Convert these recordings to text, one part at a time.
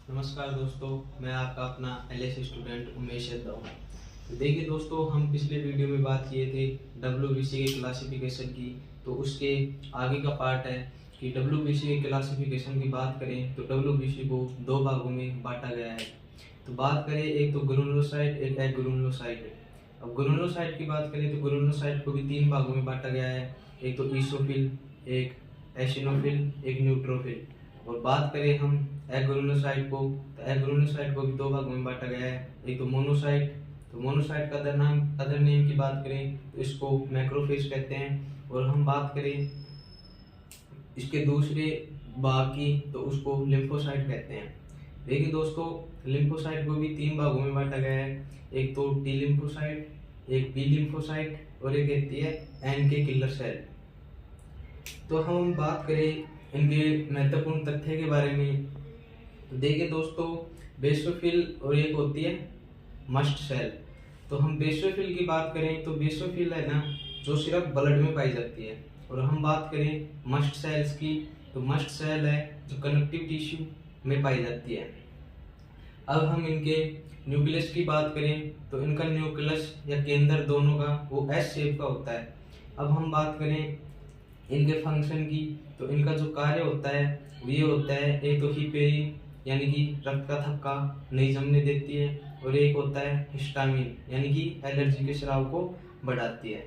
नमस्कार दोस्तों, मैं आपका अपना एलएस स्टूडेंट उमेश यादव हूँ। तो देखिए दोस्तों, हम पिछले वीडियो में बात किए थे डब्ल्यूबीसी के क्लासिफिकेशन की। तो उसके आगे का पार्ट है कि डब्ल्यूबीसी के क्लासिफिकेशन की बात करें तो डब्ल्यूबीसी को दो भागों में बांटा गया है। तो बात करें, एक तो ग्रेनुलोसाइट, एक एग्रेनुलोसाइट। अब ग्रेनुलोसाइट की बात करें तो ग्रेनुलोसाइट को भी तीन भागों में बांटा गया है। एक तो ईसोफिल, एक एसिनोफिल, एक न्यूट्रोफिल। और बात करें हम एग्रेनुलोसाइट को, तो एग्रेनुलोसाइट को भी दो भागों में बांटा गया है। एक तो मोनोसाइट, तो मोनोसाइट का अदर नेम की बात करें तो इसको मैक्रोफेज कहते हैं। और हम बात करें इसके दूसरे भाग की तो उसको लिम्फोसाइट कहते हैं। देखिए दोस्तों, लिम्फोसाइट को भी तीन भागों में बांटा गया है। एक तो टी लिम्फोसाइट, एक बी लिम्फोसाइट और एक कहती है एनके किलर सेल। तो हम बात करें इनके महत्वपूर्ण तथ्य के बारे में, तो देखिए दोस्तों, बेसोफिल और एक होती है मस्ट सेल। तो हम बेसोफिल की बात करें तो बेसोफिल है ना, जो सिर्फ ब्लड में पाई जाती है। और हम बात करें मस्ट सेल्स की, तो मस्ट सेल है जो कनेक्टिव टिश्यू में पाई जाती है। अब हम इनके न्यूक्लियस की बात करें तो इनका न्यूक्लियस या केंद्र दोनों का वो एस शेप का होता है। अब हम बात करें इनके फंक्शन की, तो इनका जो कार्य होता है वो ये होता है, एक तो हिपेरिन यानी कि रक्त का थक्का नहीं जमने देती है, और एक होता है हिस्टामिन यानी कि एलर्जी के स्राव को बढ़ाती है।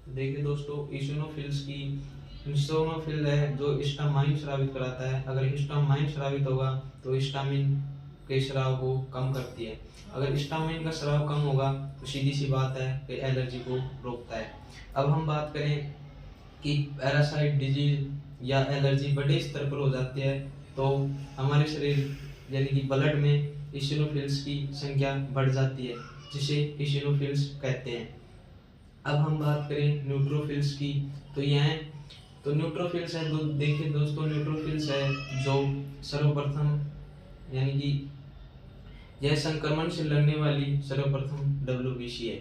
देखिए दोस्तों, ईसोनोफिल्स की, ईसोनोफिल है जो हिस्टामाइन स्रावित कराता है। अगर हिस्टामाइन स्रावित होगा तो हिस्टामिन के स्राव को कम करती है। अगर हिस्टामिन का स्राव कम होगा तो सीधी सी बात है कि एलर्जी को रोकता है। अब हम बात करें कि पैरासाइट डिजीज या एलर्जी बड़े स्तर पर हो जाती है तो हमारे शरीर यानी कि ब्लड में ईसिनोफिल्स की संख्या बढ़ जाती है, जिसे ईसिनोफिल्स कहते हैं। अब हम बात करें न्यूट्रोफिल्स की, तो न्यूट्रोफिल्स है, देखिए दोस्तों, न्यूट्रोफिल्स है जो सर्वप्रथम यानी कि यह संक्रमण से लड़ने वाली सर्वप्रथम डब्ल्यूबीसी है।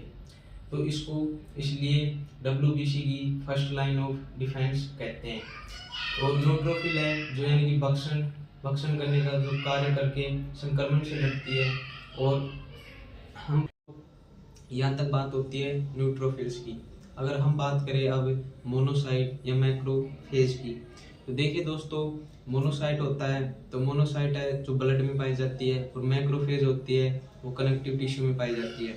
तो इसको इसलिए डब्ल्यूबीसी की फर्स्ट लाइन ऑफ डिफेंस कहते हैं। और न्यूट्रोफिल है जो यानी कि भक्षण करने का जो कार्य करके संक्रमण से लड़ती है। और हम यहाँ तक बात होती है न्यूट्रोफिल्स की। अगर हम बात करें अब मोनोसाइट या मैक्रोफेज की, तो देखिए दोस्तों, मोनोसाइट होता है तो मोनोसाइट है जो ब्लड में पाई जाती है, और मैक्रोफेज होती है वो कनेक्टिव टिश्यू में पाई जाती है।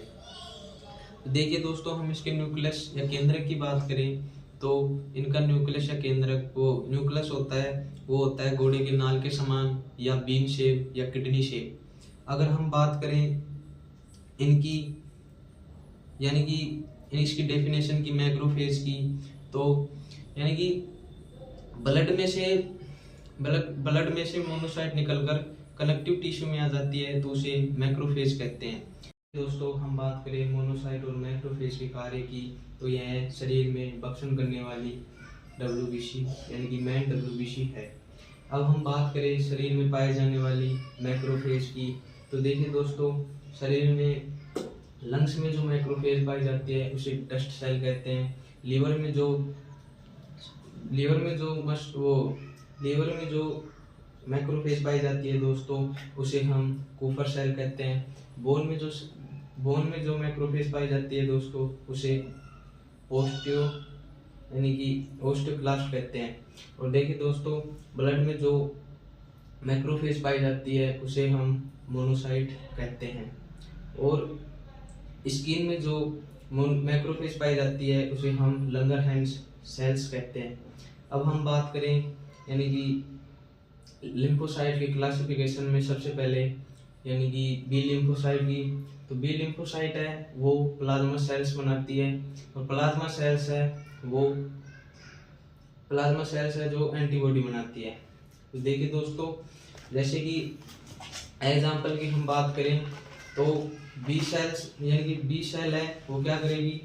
तो देखिए दोस्तों, हम इसके न्यूक्लियस या केंद्रक की बात करें तो इनका न्यूक्लियस या केंद्रक, वो न्यूक्लियस होता है वो होता है घोड़े के नाल के समान या बीन शेप या किडनी शेप। अगर हम बात करें इनकी यानी कि इसकी डेफिनेशन की मैक्रोफेज की, तो यानी कि ब्लड में से मोनोसाइट निकलकर कनेक्टिव टिश्यू में आ जाती है तो उसे मैक्रोफेज कहते हैं। दोस्तों, हम बात करें मोनोसाइट और मैक्रोफेज के कार्य की, तो यह शरीर में भक्षण करने वाली डब्ल्यूबीसी यानी कि मैन डब्ल्यूबीसी है। अब हम बात करें शरीर में पाए जाने वाली मैक्रोफेज की, तो देखिए दोस्तों, शरीर में लंग्स में जो मैक्रोफेज पाई जाती है उसे डस्ट सेल कहते हैं। लीवर में जो मैक्रोफेज पाई जाती है दोस्तों, उसे हम कूपर सेल कहते हैं। बोन में जो मैक्रोफेज पाई जाती है दोस्तों, उसे ओस्टियोक्लास्ट कहते हैं। और देखिए दोस्तों, ब्लड में जो मैक्रोफेज पाई जाती है उसे हम मोनोसाइट कहते हैं। और स्किन में जो मैक्रोफेज पाई जाती है उसे हम लंगरहैंस सेल्स कहते हैं। अब हम बात करें यानी कि लिम्फोसाइट की क्लासिफिकेशन में सबसे पहले यानी कि बी लिम्फोसाइट की, तो बी लिम्फोसाइट है वो प्लाज्मा सेल्स बनाती है। और प्लाज्मा सेल्स है जो एंटीबॉडी बनाती है। तो देखिए दोस्तों, जैसे कि एग्जाम्पल की हम बात करें तो बी सेल्स यानी कि बी सेल है वो क्या करेगी,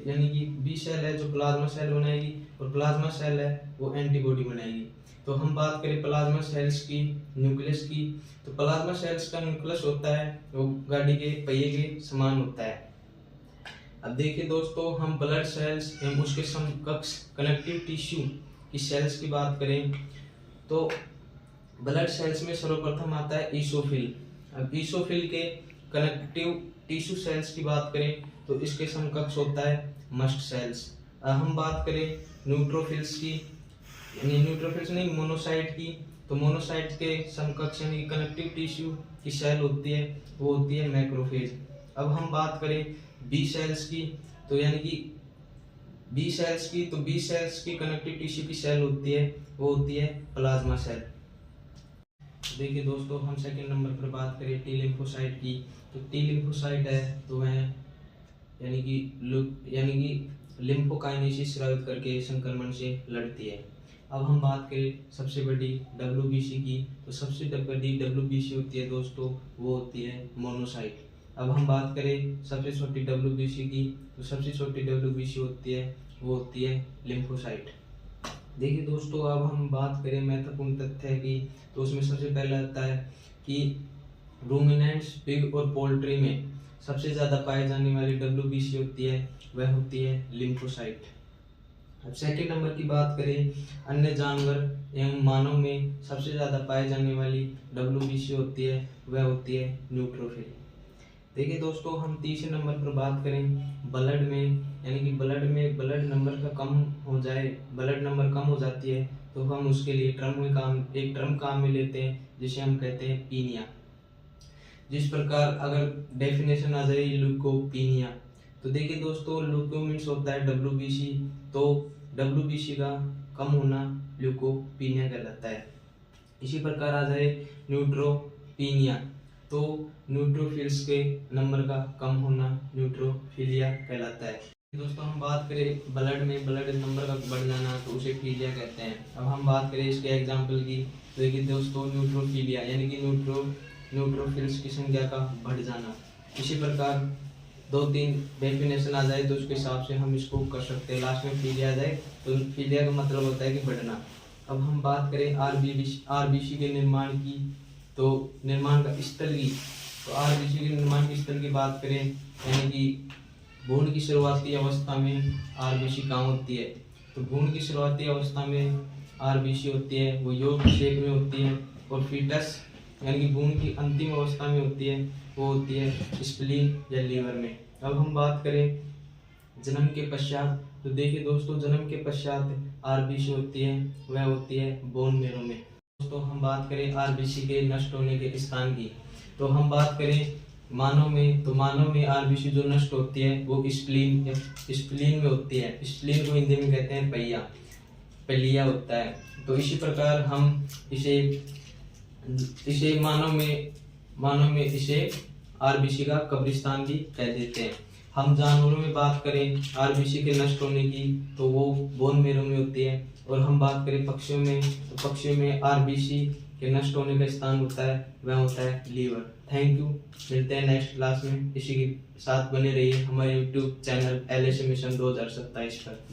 यानी कि बी सेल है जो प्लाज्मा सेल बनाएगी, और प्लाज्मा सेल है वो एंटीबॉडी बनाएगी। तो हम बात करें प्लाज्मा सेल्स की न्यूक्लियस की, तो प्लाज्मा सेल्स का न्यूक्लियस होता है वो गाड़ी के पहिए के समान होता है। अब देखिए दोस्तों, हम ब्लड सेल्स एवं उसके समकक्ष कनेक्टिव टिश्यू की सेल्स की बात करें तो ब्लड सेल्स में सर्वप्रथम आता है ईसोफिल। अब ईसोफिल के कनेक्टिव टिश्यू सेल्स की बात करें तो इसके समकक्ष होता है मस्ट सेल्स। अब हम बात करें न्यूट्रोफिल्स की, यानी न्यूट्रोफिल्स नहीं मोनोसाइट की, तो मोनोसाइट के समकक्ष यानी कनेक्टिव टिश्यू की सेल होती है, वो होती है मैक्रोफेज। अब हम बात करें बी सेल्स की, तो यानी कि बी सेल्स की कनेक्टिव टिश्यू की सेल होती है, वो होती है प्लाज्मा सेल। देखिए दोस्तों, हम सेकंड नंबर पर बात करें टी लिम्फोसाइट की, तो टी लिम्फोसाइट है तो वह यानी कि लिम्फोकाइनेसिस स्रावित करके संक्रमण से लड़ती है। अब हम बात करें सबसे बड़ी डब्ल्यूबीसी की, तो सबसे बड़ी डब्ल्यूबीसी होती है दोस्तों, वो होती है मोनोसाइट। अब हम बात करें सबसे छोटी डब्ल्यूबीसी की, तो सबसे छोटी डब्ल्यूबीसी होती है, वो होती है लिम्फोसाइट। देखिए दोस्तों, अब हम बात करें महत्वपूर्ण तथ्य की, तो उसमें सबसे पहला आता है कि रूमिनेंट्स, पिग और पोल्ट्री में सबसे ज़्यादा पाए जाने वाली डब्ल्यूबीसी होती है, वह होती है लिम्फोसाइट। अब सेकंड नंबर की बात करें, अन्य जानवर एवं मानव में सबसे ज़्यादा पाए जाने वाली डब्ल्यूबीसी होती है, वह होती है न्यूट्रोफिल। देखिए दोस्तों, हम तीसरे नंबर पर बात करें ब्लड में, यानी कि ब्लड नंबर का कम हो जाए, ब्लड नंबर कम हो जाती है, तो हम उसके लिए एक टर्म काम में लेते हैं, जिसे हम कहते हैं पीनिया। जिस प्रकार अगर डेफिनेशन आ जाए ल्यूकोपीनिया, तो देखिए दोस्तों, ल्यूको मीन्स होता है डब्ल्यूबीसी, तो डब्ल्यूबीसी का कम होना ल्यूकोपीनिया कहलाता है। इसी प्रकार आ जाए न्यूट्रोपीनिया, तो न्यूट्रोफिल्स के नंबर का कम होना न्यूट्रोफिलिया कहलाता है। दोस्तों, हम बात करें ब्लड नंबर का बढ़ जाना, तो उसे फिलिया कहते हैं। अब हम बात करें इसके एग्जाम्पल की, तो देखिए दोस्तों, न्यूट्रोफिलिया यानी कि न्यूट्रोफिल्स की संख्या का बढ़ जाना। इसी प्रकार 2-3 डेफिनेशन आ जाए तो उसके हिसाब से हम इसको कर सकते हैं। लास्ट में फिलिया आ जाए तो फिलिया का मतलब होता है कि बढ़ना। अब हम बात करें आरबीसी के निर्माण की, तो निर्माण का स्थल की, तो आरबीसी के निर्माण के स्थल की बात करें, यानी कि भ्रूण की शुरुआती अवस्था में आरबीसी कहाँ होती है, तो भ्रूण की शुरुआती अवस्था में आरबीसी होती है, वो योग शेप में होती है, और फीटस यानी कि भ्रूण की अंतिम अवस्था में होती है, वो होती है स्प्लीन या लीवर में। अब हम बात करें जन्म के पश्चात, तो देखिए दोस्तों, जन्म के पश्चात आरबीसी होती है, वह होती है बोन मेरो में। दोस्तों, हम बात करें आरबीसी के नष्ट होने के स्थान की, तो हम बात करें मानव में, तो मानव में आरबीसी जो नष्ट होती है वो स्प्लीन में होती है। स्प्लीन को हिंदी में कहते हैं पहिया होता है। तो इसी प्रकार हम इसे मानव में इसे आरबीसी का कब्रिस्तान भी कह देते हैं। हम जानवरों में बात करें आरबीसी के नष्ट होने की, तो वो बोन मेरो में होती है। और हम बात करें पक्षियों में, तो पक्षियों में आरबीसी के नष्ट होने का स्थान होता है, वह होता है लीवर। थैंक यू, मिलते हैं नेक्स्ट क्लास में। इसी के साथ बने रहिए हमारे यूट्यूब चैनल LSM मिशन 2027 पर।